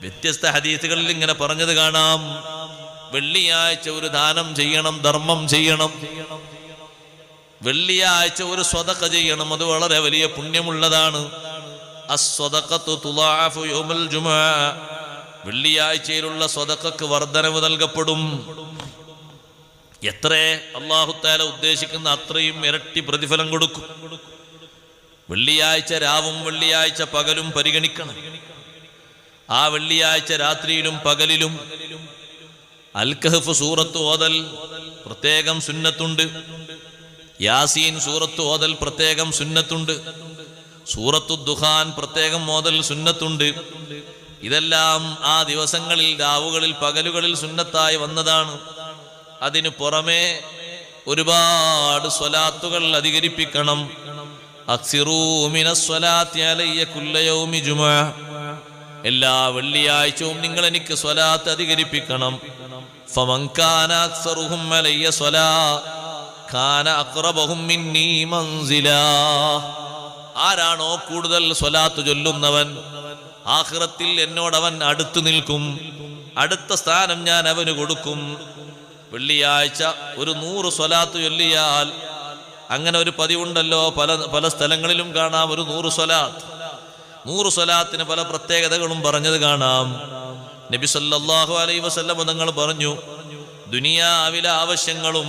വ്യത്യസ്ത ഹദീസുകളിൽ ഇങ്ങനെ പറഞ്ഞത് കാണാം. വെള്ളിയാഴ്ച ഒരു ദാനം ചെയ്യണം, ധർമ്മം ചെയ്യണം. വെള്ളിയാഴ്ച ഒരു സ്വതക്ക ചെയ്യണം, അത് വളരെ വലിയ പുണ്യമുള്ളതാണ്. അസ്വദഖത്തു തുളാഅഫു യൗമൽ ജുമുഅ, വെള്ളിയാഴ്ചയിലുള്ള സ്വതക്കക്ക് വർധനവ് നൽകപ്പെടും. എത്ര അല്ലാഹു തആല ഉദ്ദേശിക്കുന്ന അത്രയും ഇരട്ടി പ്രതിഫലം കൊടുക്കും. വെള്ളിയാഴ്ച രാവും വെള്ളിയാഴ്ച പകലും പരിഗണിക്കണം. ആ വെള്ളിയാഴ്ച രാത്രിയിലും പകലിലും അൽ കഹ്ഫ് സൂറത്ത് ഓതൽ പ്രത്യേകം സുന്നത്തുണ്ട്. യാസീൻ സൂറത്ത് ഓതൽ പ്രത്യേകം സുന്നത്തുണ്ട്. സൂറത്തു ദുഖാൻ പ്രത്യേകം ഓതൽ സുന്നത്തുണ്ട്. ഇതെല്ലാം ആ ദിവസങ്ങളിൽ, രാവുകളിൽ, പകലുകളിൽ സുന്നത്തായി വന്നതാണ്. അതിനു പുറമെ ഒരുപാട് സ്വലാത്തുകൾ അധികരിപ്പിക്കണം. അക്സിറൂ മിനസ് സ്വലാത്തി അലയ്യ കുല്ല യൗമി ജുമുഅ, എല്ലാ വെള്ളിയാഴ്ചയും നിങ്ങൾ എനിക്ക് സ്വലാത്ത് അധികരിപ്പിക്കണം. ഫമൻ കാന അക്സറുഹും അലയ്യ സ്വലാ കാന അഖ്റബഹും മിന്നീ മൻസിലാ, ആരാണോ കൂടുതൽ സ്വലാത്ത് ചൊല്ലുന്നവൻ ആഖിറത്തിൽ എന്നോടവൻ അടുത്തു നിൽക്കും, അടുത്ത സ്ഥാനം ഞാൻ അവന് കൊടുക്കും. വെള്ളിയാഴ്ച ഒരു 100 സ്വലാത്ത് ചൊല്ലിയാൽ, അങ്ങനെ ഒരു പതിവുണ്ടല്ലോ, പല സ്ഥലങ്ങളിലും കാണാം ഒരു 100 സ്വലാത്ത്. 100 സ്വലാത്തിന് പല പ്രത്യേകതകളും പറഞ്ഞത് കാണാം. നബി സല്ലല്ലാഹു അലൈഹി വസല്ലം തങ്ങൾ പറഞ്ഞു, ദുനിയാവിലെ ആവശ്യങ്ങളും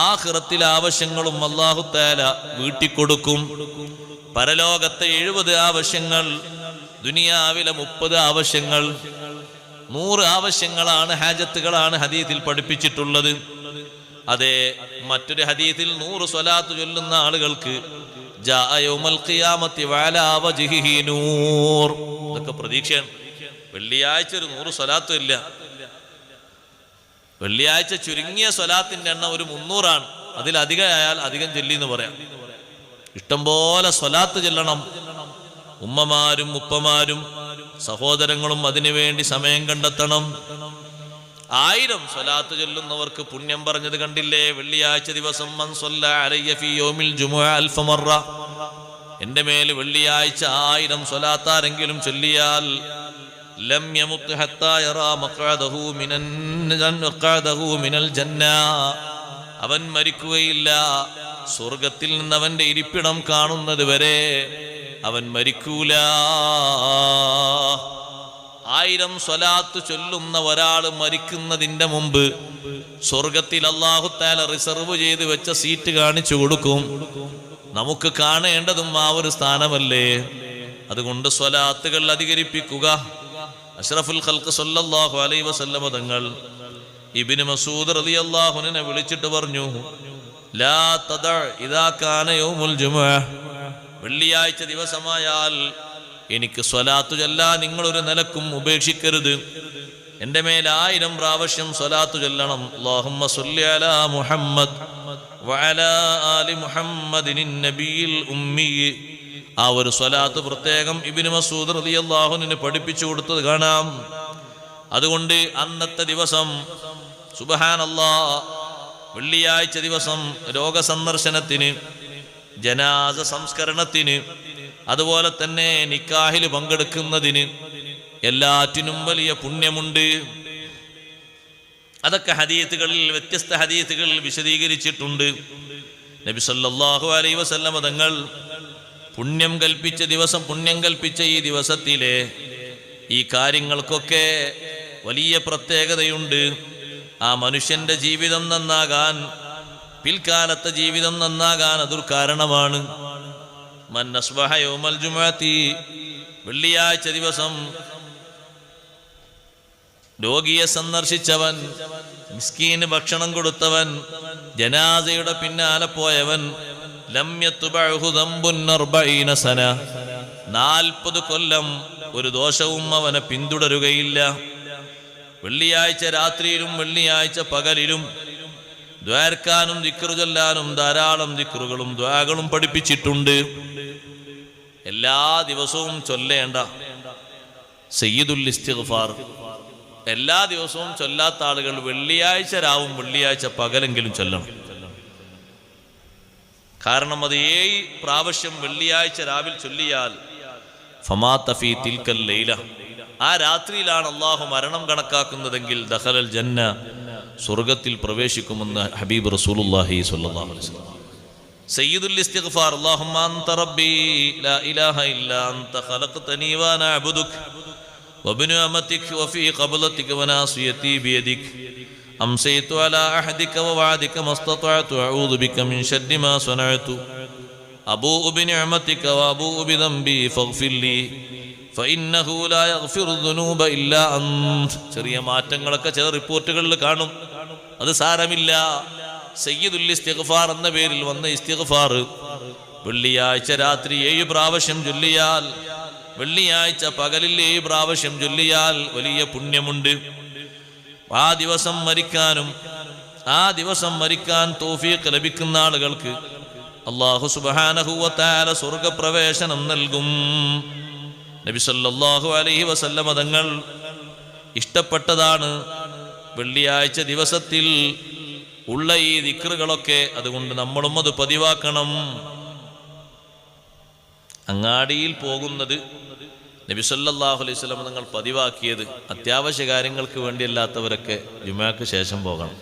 ആഖിറത്തിലെ ആവശ്യങ്ങളും അല്ലാഹു തആല വീട്ടിക്കൊടുക്കും. പരലോകത്തെ 70 ആവശ്യങ്ങൾ, ദുനിയാവിലെ 30 ആവശ്യങ്ങൾ, 100 ആവശ്യങ്ങളാണ്, ഹാജത്തുകളാണ് ഹദീസിൽ പഠിപ്പിച്ചിട്ടുള്ളത്. അതെ, മറ്റൊരു ഹദീസിൽ 100 സ്വലാത്ത് ചൊല്ലുന്ന ആളുകൾക്ക് ജാഅ യൗമൽ ഖിയാമത്തി വഅലാ വജ്ഹിഹി നൂർ. ഇതൊക്കെ പ്രതീക്ഷയാണ്. വെള്ളിയാഴ്ച ഒരു 100 സ്വലാത്തും ഇല്ല. വെള്ളിയാഴ്ച ചുരുങ്ങിയ സ്വലാത്തിന്റെ എണ്ണം ഒരു 300 ആണ്. അതിലധികമായാൽ അധികം ചൊല്ലി എന്ന് പറയാം. ഇഷ്ടംപോലെ സ്വലാത്ത് ചൊല്ലണം. ഉമ്മമാരും ഉപ്പമാരും സഹോദരങ്ങളും അതിനുവേണ്ടി സമയം കണ്ടെത്തണം. 1000 സ്വലാത്ത് ചൊല്ലുന്നവർക്ക് പുണ്യം പറഞ്ഞത് കണ്ടില്ലേ? വെള്ളിയാഴ്ച ദിവസം മൻ സ്വല്ല അലയ്യ ഫീ യൗമിൽ ജുമുഅ അൽഫ മറ, എൻ്റെ മേൽ വെള്ളിയാഴ്ച 1000 സ്വലാത്ത് ആരെങ്കിലും ചൊല്ലിയാൽ ലം യമുത് ഹത്താ യറാ മഖഅദഹു മിനൽ ജന്ന, അവൻ മരിക്കുകയില്ല, സ്വർഗത്തിൽ നിന്ന് അവന്റെ ഇരിപ്പിടം കാണുന്നത് വരെ അവൻ മരിക്കൂല. 1000 സ്വലാത്ത് ചൊല്ലുന്ന ഒരാൾ മരിക്കുന്നതിന്റെ മുമ്പ് സ്വർഗത്തിൽ അല്ലാഹു തആല റിസർവ് ചെയ്ത് വെച്ച സീറ്റ് കാണിച്ചു കൊടുക്കും. നമുക്ക് കാണേണ്ടതും ആ ഒരു സ്ഥാനമല്ലേ? അതുകൊണ്ട് സ്വലാത്തുകൾ അധികരിപ്പിക്കുക. അഷ്റഫുൽ ഖൽഖ് സല്ലല്ലാഹു അലൈഹി വസല്ലം തങ്ങൾ ഇബ്നു മസ്ഊദ് റളിയല്ലാഹു അൻഹുവിനെ വിളിച്ചിട്ട് പറഞ്ഞു, ലാ തദ ഇദാ കാന യൗമുൽ ജുമുഅ, വെള്ളിയാഴ്ച ദിവസമായാൽ എനിക്ക് സ്വലാത്തു ചൊല്ലാൻ നിങ്ങളൊരു നിലക്കും ഉപേക്ഷിക്കരുത്. എൻ്റെ മേൽ 1000 പ്രാവശ്യം സ്വലാത്തു ചൊല്ലണം. അല്ലാഹുമ്മ സ്വല്ലി അലാ മുഹമ്മദ് വഅലാ ആലി മുഹമ്മദിൻ നബിയിൽ ഉമ്മി. ആ ഒരു സ്വലാത്ത് പ്രത്യേകം ഇബ്നു മസ്ഊദ് റളിയല്ലാഹു അൻഹു പഠിപ്പിച്ചു കൊടുത്തത് കാണാം. അതുകൊണ്ട് അന്നത്തെ ദിവസം സുബ്ഹാനല്ലാഹ്, വെള്ളിയാഴ്ച ദിവസം രോഗസന്ദർശനത്തിന്, ജനാസ സംസ്കരണത്തിന്, അതുപോലെ തന്നെ നിക്കാഹിൽ പങ്കെടുക്കുന്നതിന് എല്ലാറ്റിനും വലിയ പുണ്യമുണ്ട്. അതൊക്കെ ഹദീസുകളിൽ, വ്യത്യസ്ത ഹദീസുകളിൽ വിശദീകരിച്ചിട്ടുണ്ട്. നബി സല്ലല്ലാഹു അലൈഹി വസല്ലം തങ്ങൾ പുണ്യം കൽപ്പിച്ച ദിവസം, പുണ്യം കൽപ്പിച്ച ഈ ദിവസത്തിലെ ഈ കാര്യങ്ങൾക്കൊക്കെ വലിയ പ്രത്യേകതയുണ്ട്. ആ മനുഷ്യന്റെ ജീവിതം നന്നാകാൻ, പിൽക്കാലത്തെ ജീവിതം നന്നാകാൻ അതൊരു കാരണമാണ്. മൻ അസ്ബഹ യൗമൽ ജുമുഅത്തി, വെള്ളിയാഴ്ച ദിവസം രോഗിയെ സന്ദർശിച്ചവൻ, മിസ്കീന് ഭക്ഷണം കൊടുത്തവൻ, ജനാസയുടെ പിന്നാലെ പോയവൻ, ലം യത്ബഉഹു ദംബുൻ 40 സന, 40 കൊല്ലം ഒരു ദോഷവും അവനെ പിന്തുടരുകയില്ല. വെള്ളിയാഴ്ച രാത്രിയിലും വെള്ളിയാഴ്ച പകലിലും ദ്വാരക്കാനും ദിക്റ് ചൊല്ലാനും ധാരാളം ദിക്റുകളും ദ്വാകളും പഠിപ്പിച്ചിട്ടുണ്ട്. എല്ലാ ദിവസവും ചൊല്ലേണ്ട സയ്യിദുൽ ഇസ്തിഗ്ഫാർ എല്ലാ ദിവസവും ചൊല്ലാത്ത ആളുകൾ വെള്ളിയാഴ്ച രാവും വെള്ളിയാഴ്ച പകലെങ്കിലും ചൊല്ലണം. കാരണം അത് 7 പ്രാവശ്യം വെള്ളിയാഴ്ച രാവിൽ ചൊല്ലിയാൽ ഫമാത ഫീ തിൽക്കൽ ലൈല, ആ രാത്രിയിലാണ് അള്ളാഹു മരണം കണക്കാക്കുന്നതെങ്കിൽ ദഖലൽ ജന്ന, സ്വർഗത്തിൽ പ്രവേശിക്കുമെന്ന് ഹബീബ് റസൂലുള്ളാഹി സ്വല്ലല്ലാഹു അലൈഹി വസല്ലം. സയ്യിദുൽ ഇസ്തിഗ്ഫാർ അല്ലാഹുമ്മ അൻത റബ്ബി ലാ ഇലാഹ ഇല്ലാ അൻത ഖലഖ്തനി വ അന അബ്ദുക വബ്നു അമതിക വഫീ ഖബ്ലതിക വനാസിയതി ബിയദിക അംസൈതു അലാ അഹദിക വവഅദിക മസ്തതഅതു അഊദു ബിക മിൻ ശർരി മാ സനഅതു അബൂഉ ബിനിഅമതിക വഅബൂഉ ബിദംബി ഫഗ്ഫിർ ലി ഫഇന്നഹു ലാ യഗ്ഫിറു ദുനൂബ ഇല്ലാ അൻത. ചെറിയ മാറ്റങ്ങളൊക്കെ ചില റിപ്പോർട്ടുകളിൽ കാണും, അത് സാരമില്ല. സയ്യിദുൽ ഇസ്തിഗ്ഫാർ എന്ന പേരിൽ വന്ന ഇസ്തിഗ്ഫാർ വെള്ളിയാഴ്ച രാത്രി 7 പ്രാവശ്യം ചൊല്ലിയാൽ, വെള്ളിയാഴ്ച പകലിൽ 7 പ്രാവശ്യം ചൊല്ലിയാൽ വലിയ പുണ്യമുണ്ട്. ആ ദിവസം മരിക്കാനും ആ ദിവസം മരിക്കാൻ തൗഫീഖ് ലഭിക്കുന്ന ആളുകൾക്ക് അല്ലാഹു സുബ്ഹാനഹു വ തആല സ്വർഗ്ഗപ്രവേശനം നൽകും. നബി സല്ലല്ലാഹു അലൈഹി വസല്ലമ തങ്ങൾ ഇഷ്ടപ്പെട്ടതാണ് വെള്ളിയാഴ്ച ദിവസത്തിൽ ഉള്ള ഈ ദിക്റുകളൊക്കെ. അതുകൊണ്ട് നമ്മളും അത് പതിവാക്കണം. അങ്ങാടിയിൽ പോകുന്നത് നബി സല്ലല്ലാഹു അലൈഹി വസല്ലം തങ്ങൾ പതിവാക്കിയത്. അത്യാവശ്യ കാര്യങ്ങൾക്ക് വേണ്ടിയല്ലാത്തവരൊക്കെ ജുമുഅക്ക് ശേഷം പോകണം.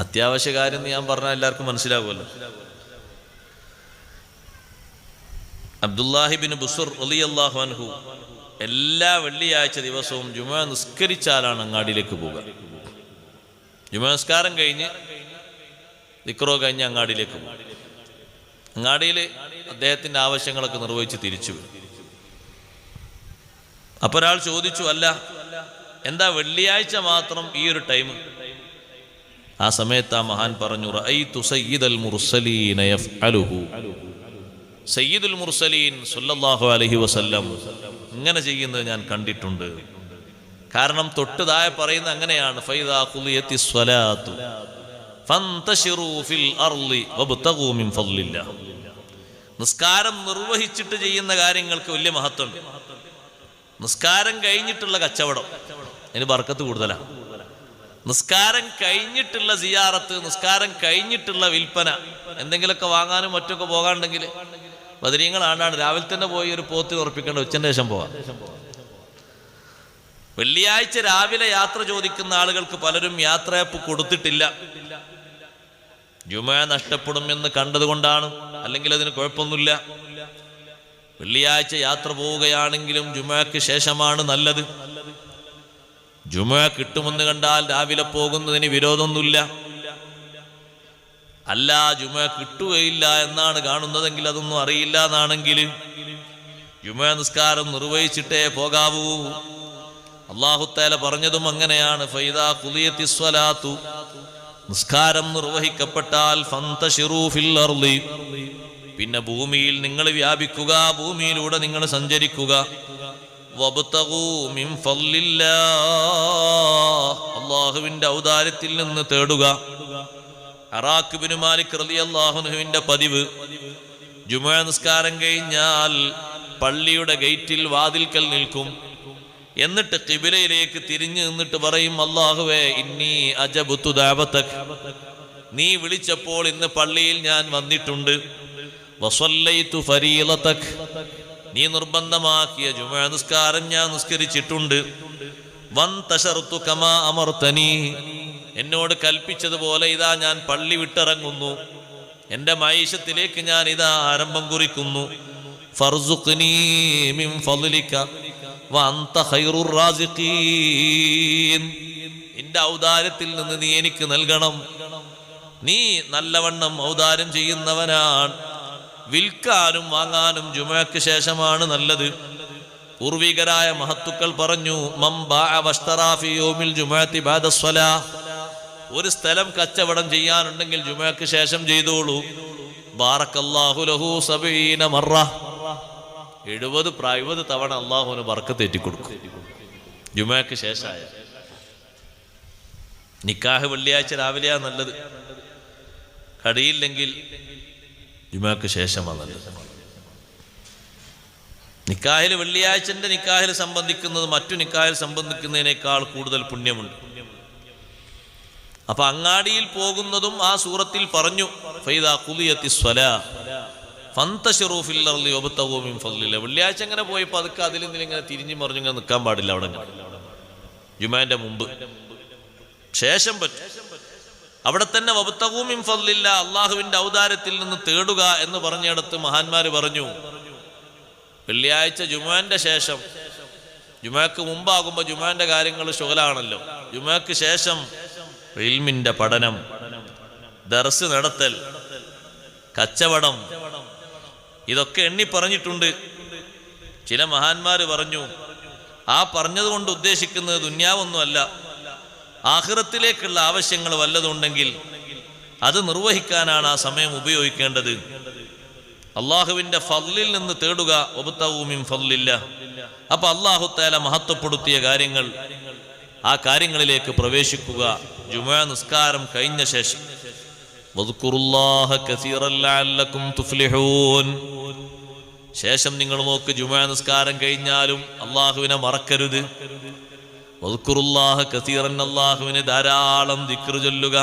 അത്യാവശ്യ കാര്യം ഞാൻ പറഞ്ഞാൽ എല്ലാവർക്കും മനസ്സിലാകുമല്ലോ. അബ്ദുല്ലാഹി ബിൻ ബുസ്ർ റളിയല്ലാഹു അൻഹു എല്ലാ വെള്ളിയാഴ്ച ദിവസവും ജുമുഅ നിസ്കരിച്ചാലാണ് അങ്ങാടിയിലേക്ക് പോകുക. ജുമുഅ നിസ്കാരം കഴിഞ്ഞ് ദിക്റോ കഴിഞ്ഞ് അങ്ങാടിയിലേക്ക് പോകും. അങ്ങാടിയിൽ അദ്ദേഹത്തിന്റെ ആവശ്യങ്ങളൊക്കെ നിർവഹിച്ച് തിരിച്ചു വരും. അപ്പോൾ ഒരാൾ ചോദിച്ചു, അല്ല എന്താ വെള്ളിയാഴ്ച മാത്രം ഈ ഒരു ടൈം? ആ സമയത്ത് ആ മഹാൻ പറഞ്ഞു, റഅയ്തു സയ്യിദൽ മുർസലീന യഫ്അലുഹു. സയ്യിദുൽ മുർസലീൻ സല്ലല്ലാഹു അലൈഹി വസല്ലം ഇങ്ങനെ ചെയ്യുന്നത് ഞാൻ കണ്ടിട്ടുണ്ട്. കാരണം തൊട്ട് താഴെ പറയുന്നത് അങ്ങനെയാണ്, ഫൈദാ ഖുളിയത്തിസ് സ്വലാത്തു ഫന്തശിറൂ ഫിൽ അർളി വബ്തഗൂ മിൻ ഫദ്ലില്ലാഹ്. നിസ്കാരം നിർവഹിച്ചിട്ട് ചെയ്യുന്ന കാര്യങ്ങൾക്ക് വലിയ മഹത്വമുണ്ട്. നിസ്കാരം കഴിഞ്ഞിട്ടുള്ള കച്ചവടം അതിന് ബർക്കത്ത് കൂടുതലാണ്. നിസ്കാരം കഴിഞ്ഞിട്ടുള്ള സിയാറത്ത്, നിസ്കാരം കഴിഞ്ഞിട്ടുള്ള വിൽപ്പന, എന്തെങ്കിലുമൊക്കെ വാങ്ങാനും മറ്റൊക്കെ പോകാണ്ടെങ്കിൽ ബദരീങ്ങളാണ്ടാണ് രാവിലെ തന്നെ പോയി ഒരു പോത്ത് ഉറപ്പിക്കേണ്ട, ഉച്ചന്റെ ശേഷം പോകാം. വെള്ളിയാഴ്ച രാവിലെ യാത്ര ചോദിക്കുന്ന ആളുകൾക്ക് പലരും യാത്രയപ്പ് കൊടുത്തിട്ടില്ല. ജുമുഅ നഷ്ടപ്പെടും എന്ന് കണ്ടതുകൊണ്ടാണ്, അല്ലെങ്കിൽ അതിന് കുഴപ്പമൊന്നുമില്ല. വെള്ളിയാഴ്ച യാത്ര പോവുകയാണെങ്കിലും ജുമുഅക്ക് ശേഷമാണ് നല്ലത്. ജുമുഅ കിട്ടുമെന്ന് കണ്ടാൽ രാവിലെ പോകുന്നതിന് വിരോധമൊന്നുമില്ല. അല്ല ജുമുഅ കിട്ടുകയില്ല എന്നാണ് കാണുന്നതെങ്കിൽ, അതൊന്നും അറിയില്ല എന്നാണെങ്കിൽ ജുമുഅ നിസ്കാരം നിർവഹിച്ചിട്ടേ പോകാവൂ. അല്ലാഹു തആല പറഞ്ഞതും അങ്ങനെയാണ്, ഫൈദാ ഖുളിയത്തിസ് സ്വലാത്തു, നിസ്കാരം നിർവഹിക്കപ്പെട്ടാൽ ഫന്തശിറൂ ഫിൽ അർളി, പിന്നെ ഭൂമിയിൽ നിങ്ങൾ വ്യാപിക്കുക, ഭൂമിയിലൂടെ നിങ്ങൾ സഞ്ചരിക്കുക. വബ്തഗൂ മിൻ ഫദ്ലില്ലാഹ്, അല്ലാഹുവിന്റെ ഔദാര്യത്തിൽ നിന്ന് തേടുക. അറാഖ് ബിൻ മാലിക് റളിയല്ലാഹു അൻഹുവിന്റെ പതിവ്, ജുമുഅ നിസ്കാരം കഴിഞ്ഞാൽ പള്ളിയുടെ ഗേറ്റിൽ വാതിൽക്കൽ നിൽക്കും. എന്നിട്ട് ഖിബലയിലേക്ക് തിരിഞ്ഞു നിന്നിട്ട് പറയും, അല്ലാഹുവേ ഇന്നി അജബ്തു ദഅവതക, നീ വിളിച്ചപ്പോൾ ഇന്ന് പള്ളിയിൽ ഞാൻ വന്നിട്ടുണ്ട്. വസല്ലൈതു ഫരീളതക, നീ നിർബന്ധമാക്കിയ ജുമുഅ നിസ്കാരം ഞാൻ നിസ്കരിച്ചിട്ടുണ്ട്. വന്തശർതു കമാ അമർതനി, എന്നോട് കൽപ്പിച്ചതുപോലെ ഇതാ ഞാൻ പള്ളി വിട്ടിറങ്ങുന്നു. എൻ്റെ മൈശത്തിലേക്ക് ഞാൻ ഇതാ ആരംഭം കുറിക്കുന്നു. ഫർസുഖ്നി മിൻ ഫദ്ലിക വഅൻത ഖൈറുർ റാസിഖീൻ, നിന്റെ ഔദാര്യത്തിൽ നിന്ന് നീ എനിക്ക് നൽകണം. നീ നല്ലവണ്ണം ഔദാര്യം ചെയ്യുന്നവനാണ്. വിൽക്കാനും വാങ്ങാനും ജുമുഅക്ക് ശേഷമാണ് നല്ലത്. പൂർവികരായ മഹത്തുക്കൾ പറഞ്ഞു, മൻ ബാഅ വഷ്തറാ ഫീ യൗമിൽ ജുമുഅത്തി ബഅദ സ്വലാഹ്, ഒരു സ്ഥലം കച്ചവടം ചെയ്യാനുണ്ടെങ്കിൽ ജുമുഅക്ക് ശേഷം ചെയ്തോളൂ. ബാറക്കല്ലാഹു ലഹു 70 മറ, 70 തവണ അള്ളാഹുവിന് ബർക്കത്ത് ഏറ്റിക്കൊടുക്കും ജുമുഅക്ക് ശേഷമായ. നിക്കാഹ് വെള്ളിയാഴ്ച രാവിലെയാണ് നല്ലത്. കടിയില്ലെങ്കിൽ ജുമുഅക്ക് ശേഷമാണ് നല്ലത്. നിക്കാഹിൽ വെള്ളിയാഴ്ചന്റെ നിക്കാഹിൽ സംബന്ധിക്കുന്നത് മറ്റു നിക്കാഹിൽ സംബന്ധിക്കുന്നതിനേക്കാൾ കൂടുതൽ പുണ്യമുണ്ട്. അപ്പൊ അങ്ങാടിയിൽ പോകുന്നതും ആ സൂറത്തിൽ പറഞ്ഞു, ഫൈദാ ഖുളിയത്തിസ് സ്വലാ ഫന്തശിറൂ ഫിൽ അർളി വബ്തഗൂ മിൻ ഫദ്ലില്ലാഹ്. വെള്ളിയാഴ്ച അങ്ങനെ പോയപ്പോൾ അതൊക്കെ അതിലും ഇങ്ങനെ തിരിഞ്ഞു മറിഞ്ഞു ഇങ്ങനെ നിൽക്കാൻ പാടില്ല. അവിടെ ജുമാന്റെ മുമ്പ് ശേഷം പറ്റും. അവിടെ തന്നെ വബ്തഗൂ മിൻ ഫദ്ലില്ലാഹ്, അള്ളാഹുവിന്റെ ഔദാര്യത്തിൽ നിന്ന് തേടുക എന്ന് പറഞ്ഞിടത്ത് മഹാന്മാര് പറഞ്ഞു, വെള്ളിയാഴ്ച ജുമാന്റെ ശേഷം, ജുമാക്ക് മുമ്പാകുമ്പോൾ ജുമാന്റെ കാര്യങ്ങൾ ശുഗലാണല്ലോ, ജുമാക്ക് ശേഷം ഇൽമിന്റെ പഠനം, ദർസ് നടത്തൽ, കച്ചവടം, ഇതൊക്കെ എണ്ണി പറഞ്ഞിട്ടുണ്ട്. ചില മഹാന്മാര് പറഞ്ഞു, ആ പറഞ്ഞത് കൊണ്ട് ഉദ്ദേശിക്കുന്നത് ദുന്യാവൊന്നുമല്ല, ആഖിറത്തിലേക്കുള്ള ആവശ്യങ്ങൾ വല്ലതുണ്ടെങ്കിൽ അത് നിർവഹിക്കാനാണ് ആ സമയം ഉപയോഗിക്കേണ്ടത്. അള്ളാഹുവിന്റെ ഫദ്ലിൽ നിന്ന് തേടുക, വബ്തഗൂ മിൻ ഫദ്ലില്ലാഹ്. അപ്പൊ അള്ളാഹു തആല മഹത്വപ്പെടുത്തിയ കാര്യങ്ങൾ, ആ കാര്യങ്ങളിലേക്ക് പ്രവേശിക്കുക ജുമുഅ നിസ്കാരം കഴിഞ്ഞ ശേഷം. വദ്കുറുല്ലാഹ കസീറൻ ലഅല്ലകും തുഫ്ലിഹൂൻ. ശേഷം നിങ്ങൾ നോക്ക്, ജുമുഅ നിസ്കാരം കഴിഞ്ഞാലും അള്ളാഹുവിനെ മറക്കരുത്. വദ്കുറുല്ലാഹ കസീറൻ, അള്ളാഹുവിനെ ധാരാളം ദിക്ർ ചൊല്ലുക.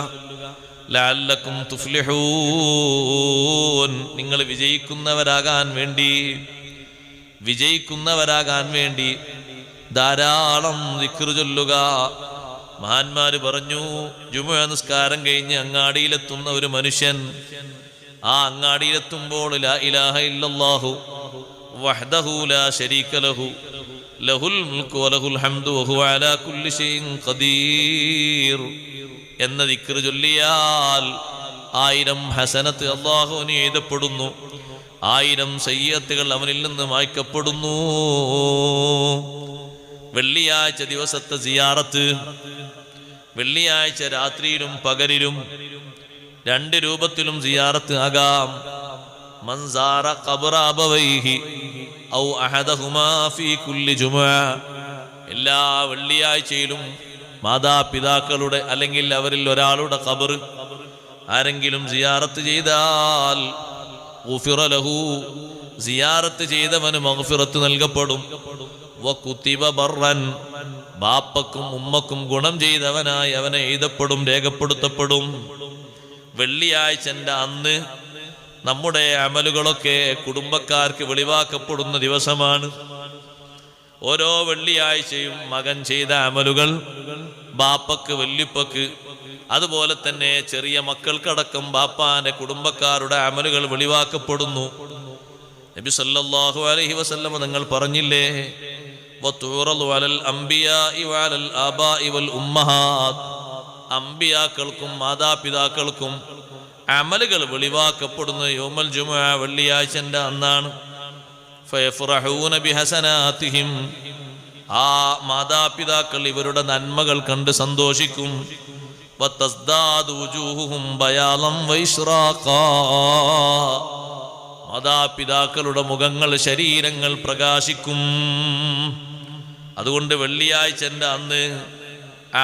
ലഅല്ലകും തുഫ്ലിഹൂൻ, നിങ്ങൾ വിജയിക്കുന്നവരാകാൻ വേണ്ടി ധാരാളം ദിക്ർ ചൊല്ലുക. മഹാന്മാര് പറഞ്ഞു, ജുമുഅ നിസ്കാരം കഴിഞ്ഞ് അങ്ങാടിയിലെത്തുന്ന ഒരു മനുഷ്യൻ, ആ അങ്ങാടിയിലെത്തുമ്പോൾ ലാ ഇലാഹ ഇല്ലല്ലാഹു വഹ്ദഹു ലാ ശരീക ലഹു ലഹുൽ മുൽക്കു വലഹുൽ ഹംദു വഹുവ അലാ കുല്ലി ഷൈഇൻ ഖദീർ എന്ന ദിക്ർ ചൊല്ലിയാൽ 1000 ഹസനത്ത് അല്ലാഹുവിന് എഴുതപ്പെടുന്നു, 1000 സയ്യിഅത്തുകൾ അവനിൽ നിന്ന് മായ്ക്കപ്പെടുന്നു. വെള്ളിയാഴ്ച ദിവസത്തെ സിയാറത്ത്, വെള്ളിയാഴ്ച രാത്രിയിലും പകലിലും 2 രൂപത്തിലും സിയാറത്ത് ആകാം. മൻ സാറ ഖബ്റ അബവൈഹി ഔ അഹദഹുമാ ഫീ കുല്ലി ജുമുഅ, എല്ലാ വെള്ളിയാഴ്ചയിലും മാതാപിതാക്കളുടെ അല്ലെങ്കിൽ അവരിൽ ഒരാളുടെ ഖബർ ആരെങ്കിലും സിയാറത്ത് ചെയ്താൽ ഗുഫിറ ലഹു, സിയാറത്ത് ചെയ്തവന് മഗ്ഫിറത്ത് നൽകപ്പെടും. വകുതിബ ബർറൻ, ബാപ്പക്കും ഉമ്മക്കും ഗുണം ചെയ്തവനായി അവനെ എഴുതപ്പെടും, രേഖപ്പെടുത്തപ്പെടും. വെള്ളിയാഴ്ചന്റെ അന്ന് നമ്മുടെ അമലുകളൊക്കെ കുടുംബക്കാർക്ക് വെളിവാക്കപ്പെടുന്ന ദിവസമാണ്. ഓരോ വെള്ളിയാഴ്ചയും മകൻ ചെയ്ത അമലുകൾ ബാപ്പക്ക്, വല്യപ്പക്ക്, അതുപോലെ തന്നെ ചെറിയ മക്കൾക്കടക്കം ബാപ്പാന്റെ കുടുംബക്കാരുടെ അമലുകൾ വെളിവാക്കപ്പെടുന്നു. നബി സല്ലല്ലാഹു അലൈഹി വസല്ലം നിങ്ങൾ പറഞ്ഞില്ലേ, വതുറദു അലൽ അംബിയാഇ വഅലൽ ആബാഇ വൽ ഉമ്മഹാത്ത്, അംബിയാക്കൾക്കും മാതാപിതാക്കൾക്കും അമലുകൾ വെളിവാക്കപ്പെടുന്ന യൗമുൽ ജുമുഅ, വെള്ളിയാഴ്ചന്റെ അന്നാണ്. ഫയഫ്റഹൂന ബിഹസനാതിഹിം, ആ മാതാപിതാക്കൾ ഇവരുടെ നന്മകൾ കണ്ട് സന്തോഷിക്കും. വതസ്ദാദു വുജൂഹുഹും ബയാലൻ വൈശ്റാഖാ, മാതാപിതാക്കളുടെ മുഖങ്ങൾ, ശരീരങ്ങൾ പ്രകാശിക്കും. അതുകൊണ്ട് വെള്ളിയാഴ്ചന്റെ അന്ന്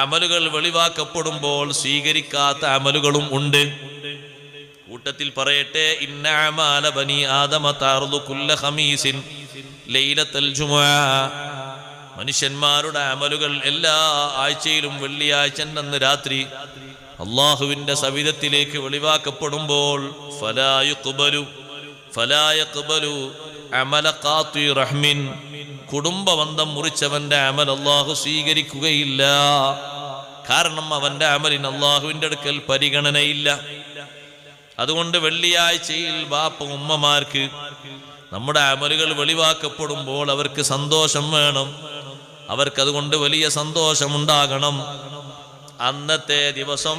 അമലുകൾ വെളിവാക്കപ്പെടുമ്പോൾ സ്വീകരിക്കാത്ത അമലുകളും ഉണ്ട്. കൂട്ടത്തിൽ പറയട്ടെ, ഇന്ന അമാല ബനി ആദമ തഅർദു കുല്ല ഖമീസിൻ ലൈലത്തുൽ ജുമുഅ, മനുഷ്യന്മാരുടെ അമലുകൾ എല്ലാ ആഴ്ചയിലും വെള്ളിയാഴ്ചന്റെ അന്ന് രാത്രി അള്ളാഹുവിന്റെ സവിധത്തിലേക്ക് വെളിവാക്കപ്പെടുമ്പോൾ ഫലാ യഖ്ബലു അമല ഖാത്തി റഹ്മിൻ, കുടുംബബന്ധം മുറിച്ചവന്റെ അമൽ അള്ളാഹു സ്വീകരിക്കുകയില്ല. കാരണം അവന്റെ അമലിന് അള്ളാഹുവിന്റെ അടുക്കൽ പരിഗണനയില്ല. അതുകൊണ്ട് വെള്ളിയാഴ്ചയിൽ ബാപ്പ ഉമ്മമാർക്ക് നമ്മുടെ അമലുകൾ വെളിവാക്കപ്പെടുമ്പോൾ അവർക്ക് സന്തോഷം വേണം, അവർക്കതുകൊണ്ട് വലിയ സന്തോഷമുണ്ടാകണം. അന്നത്തെ ദിവസം,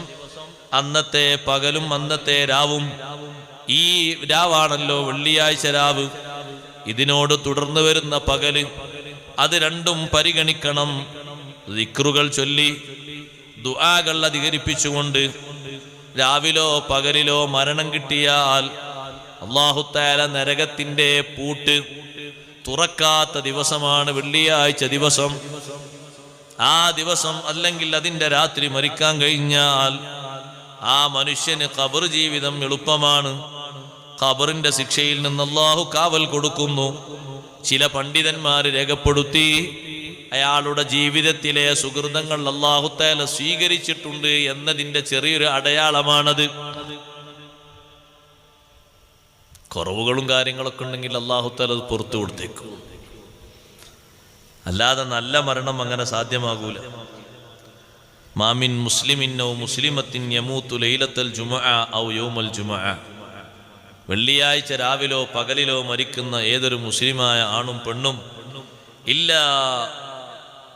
അന്നത്തെ പകലും അന്നത്തെ രാവും, ഈ രാവാണല്ലോ വെള്ളിയാഴ്ച രാവ്, ഇതിനോട് തുടർന്ന് വരുന്ന പകല്, അത് രണ്ടും പരിഗണിക്കണം. ദിക്റുകൾ ചൊല്ലി ദുആകൾ അധികരിപ്പിച്ചുകൊണ്ട് രാവിലോ പകലിലോ മരണം കിട്ടിയാൽ അല്ലാഹു തആല നരകത്തിന്റെ പൂട്ട് തുറക്കാത്ത ദിവസമാണ് വെള്ളിയാഴ്ച ദിവസം. ആ ദിവസം അല്ലെങ്കിൽ അതിന്റെ രാത്രി മരിക്കാൻ കഴിഞ്ഞാൽ ആ മനുഷ്യന് ഖബർ ജീവിതം എളുപ്പമാണ്. ഖബറിന്റെ ശിക്ഷയിൽ നിന്ന് അല്ലാഹു കാവൽ കൊടുക്കുന്നു. ചില പണ്ഡിതന്മാർ രേഖപ്പെടുത്തി, അയാളുടെ ജീവിതത്തിലെ സുഹൃതങ്ങൾ അല്ലാഹു തആല സ്വീകരിച്ചിട്ടുണ്ട് എന്നതിന്റെ ചെറിയൊരു അടയാളമാണത്. കുറവുകളും കാര്യങ്ങളൊക്കെ ഉണ്ടെങ്കിൽ അല്ലാഹു തആല അത് പുറത്തു കൊടുത്തേക്കും. അല്ലാതെ നല്ല മരണം അങ്ങനെ സാധ്യമാകൂല. മാമിൻ മുസ്ലിമിൻ ഔ മുസ്ലിമത്തിൻ യമൂതു ലൈലത്തൽ ജുമുഅ ഔ യൗമൽ ജുമുഅ. വെള്ളിയാഴ്ച രാവിലോ പകലിലോ മരിക്കുന്ന ഏതൊരു മുസ്ലിമായ ആണും പെണ്ണും ഇല്ലാ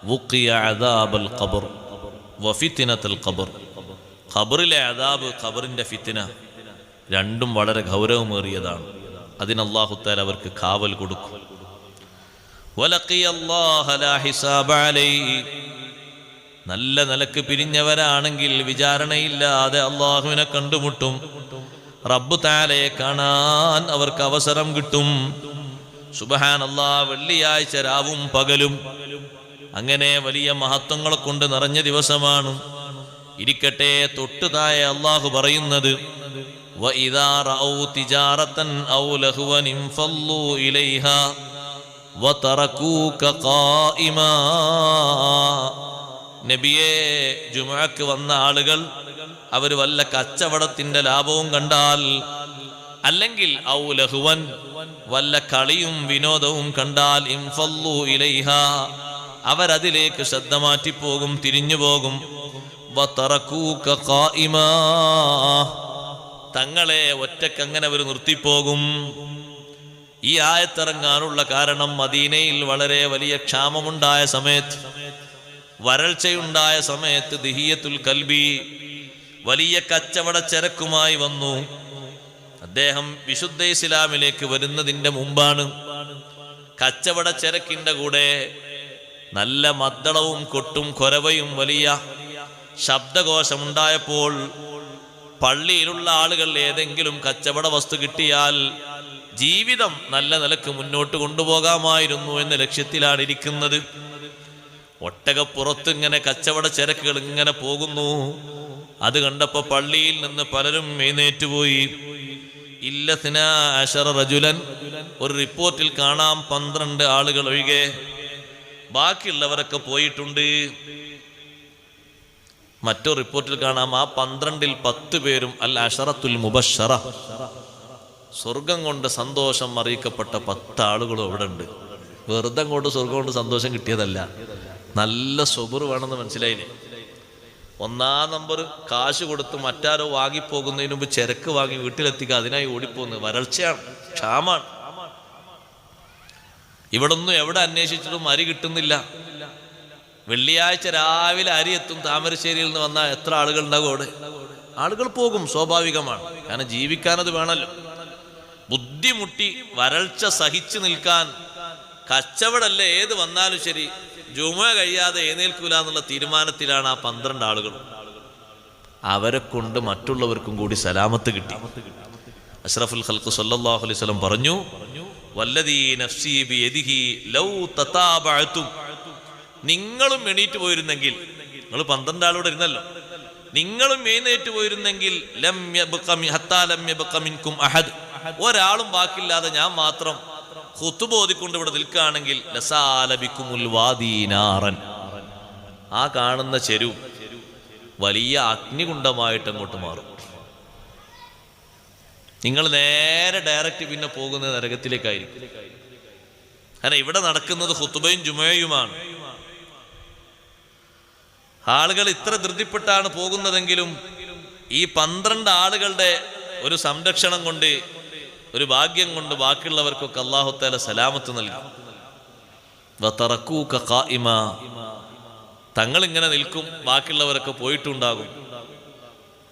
വുഖിയ അദാബൽ ഖബർ വഫിത്നത്തുൽ ഖബർ. ഖബറിലെ അദാബ്, ഖബറിന്റെ ഫിത്ന രണ്ടും വളരെ ഗൗരവമേറിയതാണ്. അതിന് അല്ലാഹു തആല അവർക്ക് കാവൽ കൊടുക്കും. വലഖിയല്ലാഹ ലാ ഹിസാബ അലൈഹി. നല്ല നിലക്ക് പിരിഞ്ഞവരാണെങ്കിൽ വിചാരണയില്ലാതെ അള്ളാഹുവിനെ കണ്ടുമുട്ടും. റബ്ബ് തആലയെ കാണാൻ അവർക്ക് അവസരം കിട്ടും. സുബ്ഹാനല്ലാഹ്. വെള്ളിയാഴ്ച രാവും പകലും അങ്ങനെ വലിയ മഹത്വങ്ങളെ കൊണ്ട് നിറഞ്ഞ ദിവസമാണ്. ഇരിക്കട്ടെ, തൊട്ടു താഴെ അള്ളാഹു പറയുന്നത് വഇദാ റഔ തിജാറതൻ ഔ ലഹ്വൻ ഇൻഫല്ലൂ ഇലൈഹാ വതറകൂക ഖായിമാ. നബിയെ, ജുമുഅക്ക് വന്ന ആളുകൾ അവർ വല്ല കച്ചവടത്തിന്റെ ലാഭവും കണ്ടാൽ, അല്ലെങ്കിൽ ഔ ലഹ്വൻ വല്ല കളിയും വിനോദവും കണ്ടാൽ, ഇൻഫല്ലൂ ഇലൈഹാ അവരതിലേക്ക് ശ്രദ്ധ മാറ്റിപ്പോകും, തിരിഞ്ഞു പോകും. വതറകൂക ഖായിമാ തങ്ങളെ ഒറ്റക്കങ്ങനെ അവർ നിർത്തിപ്പോകും. ഈ ആയത്തിറങ്ങാനുള്ള കാരണം മദീനയിൽ വളരെ വലിയ ക്ഷാമമുണ്ടായ സമയത്ത്, വരൾച്ചയുണ്ടായ സമയത്ത് ദിഹിയത്തുൽ കൽബി വലിയ കച്ചവട ചരക്കുമായി വന്നു. അദ്ദേഹം വിശുദ്ധ ഇസ്ലാമിലേക്ക് വരുന്നതിന്റെ മുമ്പാണ്. കച്ചവട ചരക്കിന്റെ കൂടെ നല്ല മദ്ദളവും കൊട്ടും കൊരവയും വലിയ ശബ്ദകോശമുണ്ടായപ്പോൾ പള്ളിയിലുള്ള ആളുകൾ ഏതെങ്കിലും കച്ചവട വസ്തു കിട്ടിയാൽ ജീവിതം നല്ല നിലക്ക് മുന്നോട്ട് കൊണ്ടുപോകാമായിരുന്നു എന്ന ലക്ഷ്യത്തിലാണ് ഇരിക്കുന്നത്. ഒട്ടകപ്പുറത്ത് ഇങ്ങനെ കച്ചവട ചരക്കുകൾ ഇങ്ങനെ പോകുന്നു. അത് കണ്ടപ്പോ പള്ളിയിൽ നിന്ന് പലരും എഴുന്നേറ്റുപോയി. ഇല്ലസ്നാ അശറ റജുലൻ, ഒരു റിപ്പോർട്ടിൽ കാണാം 12 ആളുകൾ ഒഴികെ ബാക്കിയുള്ളവരൊക്കെ പോയിട്ടുണ്ട്. മറ്റൊരു റിപ്പോർട്ടിൽ കാണാം ആ 12-ൽ 10 പേരും അൽ അശറത്തുൽ മുബശ്ശറ, സ്വർഗം കൊണ്ട് സന്തോഷം അറിയിക്കപ്പെട്ട 10 ആളുകളും അവിടെ ഉണ്ട്. വെറുതെ കൊണ്ട് സ്വർഗം കൊണ്ട് സന്തോഷം കിട്ടിയതല്ല, നല്ല സ്വബർ വേണമെന്ന് മനസ്സിലായില്ലേ. 1-ാം നമ്പർ കാശ് കൊടുത്ത് മറ്റാരോ വാങ്ങിപ്പോകുന്നതിന് മുമ്പ് ചരക്ക് വാങ്ങി വീട്ടിലെത്തിക്കുക, അതിനായി ഓടിപ്പോകുന്നത്. വരൾച്ചയാണ്, ക്ഷാമാണ്. ഇവിടൊന്നും എവിടെ അന്വേഷിച്ചിട്ടും അരി കിട്ടുന്നില്ല. വെള്ളിയാഴ്ച രാവിലെ അരി എത്തും. താമരശ്ശേരിയിൽ നിന്ന് വന്നാൽ എത്ര ആളുകൾ ഉണ്ടാകും അവിടെ? ആളുകൾ പോകും, സ്വാഭാവികമാണ്. കാരണം ജീവിക്കാനത് വേണമല്ലോ. ബുദ്ധിമുട്ടി വരൾച്ച സഹിച്ചു നിൽക്കാൻ കച്ചവടല്ലേ ഏത് വന്നാലും ശരി, ജുമുഅ കഴിയാതെ എഴുന്നേൽക്കൂല എന്നുള്ള തീരുമാനത്തിലാണ് ആ 12 ആളുകൾ. അവരെ കൊണ്ട് മറ്റുള്ളവർക്കും കൂടി സലാമത്ത് കിട്ടി. അഷ്റഫുൽ ഖൽഖ് സല്ലല്ലാഹു അലൈഹി വസല്ലം പറഞ്ഞു, വല്ലദീ നഫ്സി ബിയദിഹി ലൗ തതാബഅതും. നിങ്ങളും എണീറ്റ് പോയിരുന്നെങ്കിൽ, നിങ്ങൾ 12 ആളോട് ഇരുന്നല്ലോ, നിങ്ങളും എഴുന്നേറ്റ് പോയിരുന്നെങ്കിൽ ലം യബ്ഖ ഹത്താ ലം യബ്ഖ മിൻകും അഹദ്, ഒരാളും ബാക്കിയില്ലാതെ ഞാൻ മാത്രം ഖുതുബ ഓതിക്കൊണ്ട് ഇവിടെ നിൽക്കുകയാണെങ്കിൽ ലസാല ബികുമുൽ വാദീ നാറൻ, ആ കാണുന്ന ചെരുവ് വലിയ അഗ്നികുണ്ഡമായിട്ട് അങ്ങോട്ട് മാറും. നിങ്ങൾ നേരെ ഡയറക്റ്റ് പിന്നെ പോകുന്നത് നരകത്തിലേക്കായിരിക്കും. കാരണം ഇവിടെ നടക്കുന്നത് ഖുതുബയും ജുമുഅയുമാണ്. ആളുകൾ ഇത്ര ധൃതിപ്പെട്ടാണ് പോകുന്നതെങ്കിലും ഈ 12 ആളുകളുടെ ഒരു സംരക്ഷണം കൊണ്ട്, ഒരു ഭാഗ്യം കൊണ്ട് ബാക്കിയുള്ളവർക്കൊക്കെ അല്ലാഹു തആല സലാമത്ത് നൽകി. വതറകൂക ഖായിമാ, തങ്ങൾ ഇങ്ങനെ നിൽക്കും, ബാക്കിയുള്ളവരൊക്കെ പോയിട്ടുണ്ടാകും.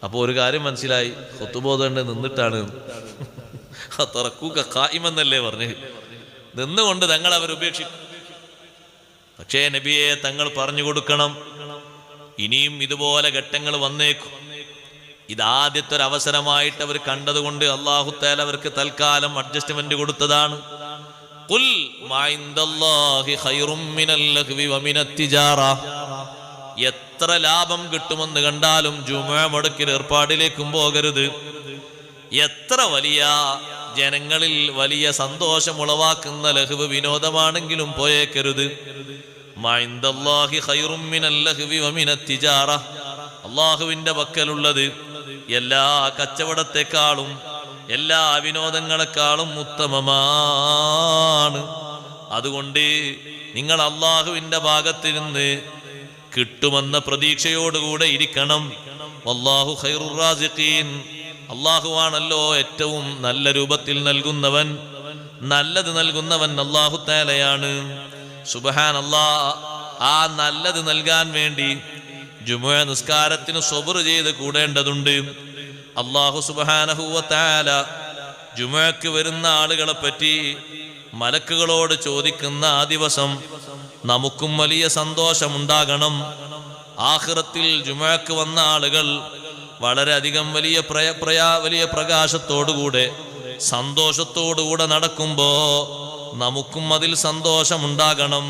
അപ്പോൾ ഒരു കാര്യം മനസ്സിലായി, ഖുതുബ ഓതേണ്ട നിന്നിട്ടാണ്. വതറകൂക ഖായിമ എന്നല്ലേ പറഞ്ഞ്, നിന്നുകൊണ്ട് തങ്ങൾ അവർ ഉപേക്ഷിക്കും. പക്ഷേ നബിയെ തങ്ങൾ പറഞ്ഞു കൊടുക്കണം, ഇനിയും ഇതുപോലെ ഘട്ടങ്ങൾ വന്നേക്കും. ഇതാദ്യത്തെ ഒരു അവസരമായിട്ട് അവർ കണ്ടതുകൊണ്ട് അല്ലാഹു തആല അവർക്ക് തൽക്കാലം അഡ്ജസ്റ്റ്മെന്റ് കൊടുത്തതാണ്. ഖുൽ മാ ഇൻദല്ലാഹി ഖൈറും മിനൽ ലഗ്വി വമിനത് തിജാറ. എത്ര ലാഭം കിട്ടുമെന്ന് കണ്ടാലും ജുമുഅ മുടക്കിൽ ഏർപ്പാടിലേക്കും പോകരുത്. എത്ര വലിയ ജനങ്ങളിൽ വലിയ സന്തോഷം ഉളവാക്കുന്ന ലഹ്വ് വിനോദമാണെങ്കിലും പോയേക്കരുത്. മാ ഇൻദല്ലാഹി ഖൈറും മിനൽ ലഗ്വി വമിനത് തിജാറ. അല്ലാഹുവിന്റെ പക്കലുള്ളത് എല്ലാ കച്ചവടത്തെക്കാളും എല്ലാ വിനോദങ്ങളെക്കാളും ഉത്തമമാണ്. അതുകൊണ്ട് നിങ്ങൾ അള്ളാഹുവിന്റെ ഭാഗത്തിരുന്ന് കിട്ടുമെന്ന പ്രതീക്ഷയോടുകൂടെ ഇരിക്കണം. വല്ലാഹു ഖൈറുർ റാസിഖീൻ, അള്ളാഹുവാണല്ലോ ഏറ്റവും നല്ല രൂപത്തിൽ നൽകുന്നവൻ, നല്ലത് നൽകുന്നവൻ അല്ലാഹു തആലയാണ്. സുബ്ഹാനല്ലാഹ്. ആ നല്ലത് നൽകാൻ വേണ്ടി ജുമുഅ നിസ്കാരത്തിന് സബ്ർ ചെയ്ത് കൂടേണ്ടതുണ്ട്. അല്ലാഹു സുബ്ഹാനഹു വ തആല ജുമുഅക്ക് വരുന്ന ആളുകളെ പറ്റി മലക്കുകളോട് ചോദിക്കുന്ന ആ ദിവസം നമുക്കും വലിയ സന്തോഷമുണ്ടാകണം. ആഖിറത്തിൽ ജുമുഅക്ക് വന്ന ആളുകൾ വളരെയധികം വലിയ പ്രകാശത്തോടുകൂടെ സന്തോഷത്തോടുകൂടെ നടക്കുമ്പോ നമുക്കും അതിൽ സന്തോഷമുണ്ടാകണം.